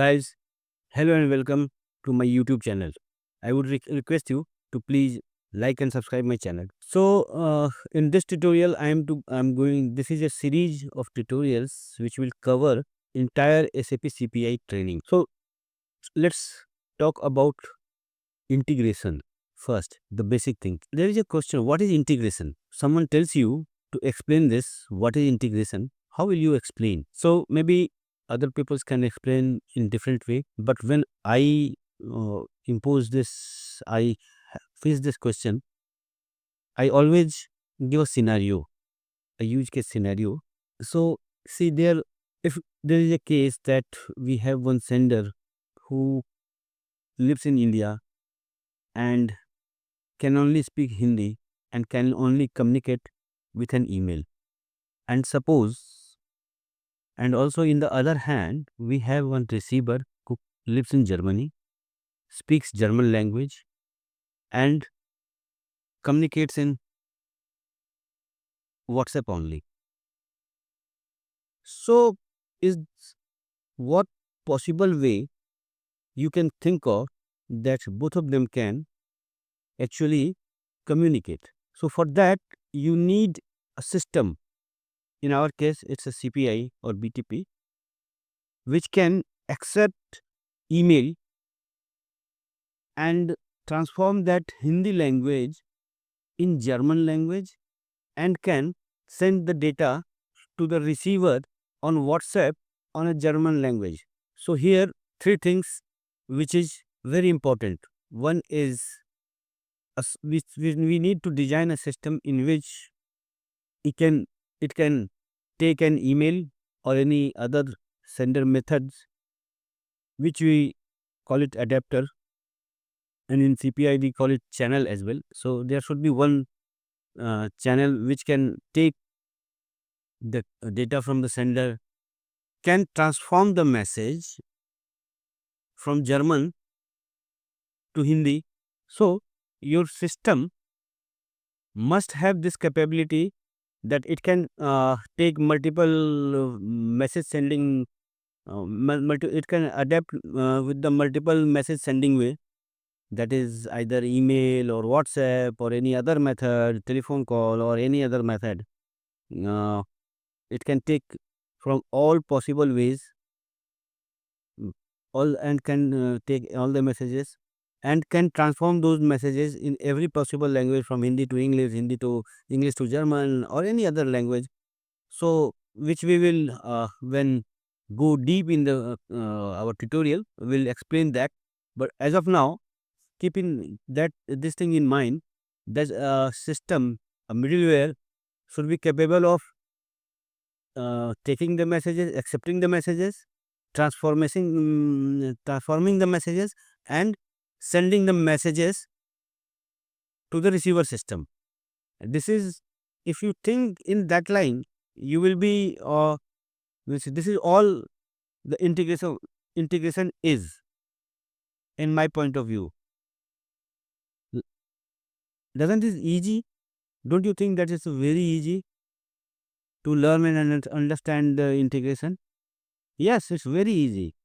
guys, hello and welcome to my YouTube channel. I would request you to please like and subscribe my channel. So, in this tutorial, this is a series of tutorials which will cover entire SAP CPI training. So, let's talk about integration first, the basic thing. There is a question, what is integration? Someone tells you to explain this, what is integration? How will you explain? So, maybe other people can explain in different way, but when I face this question, I always give a scenario, a use case scenario. So see there, if there is a case that we have one sender who lives in India and can only speak Hindi and can only communicate with an email, and also in the other hand, we have one receiver who lives in Germany, speaks German language and communicates in WhatsApp only. So, is what possible way you can think of that both of them can actually communicate? So, for that, you need a system. In our case, it's a CPI or BTP, which can accept email and transform that Hindi language in German language and can send the data to the receiver on WhatsApp on a German language. So here three things which is very important. One is we need to design a system in which it can take an email or any other sender methods, which we call it adapter, and in CPI we call it channel as well. So there should be one channel which can take the data from the sender, can transform the message from German to Hindi. So your system must have this capability that it can take multiple message sending, it can adapt with the multiple message sending way, that is either email or WhatsApp or any other method, telephone call or any other method. It can take from all possible ways, and can take all the messages and can transform those messages in every possible language, from Hindi to English, Hindi to English to German or any other language. So which we will when go deep in the our tutorial, will explain that. But as of now, keeping that this thing in mind, that system, a middleware, should be capable of taking the messages, accepting the messages, transforming the messages and sending the messages to the receiver system. This is, if you think in that line, you will be this is all the integration is, in my point of view. Doesn't this easy? Don't you think that it's very easy to learn and understand the integration? Yes, it's very easy.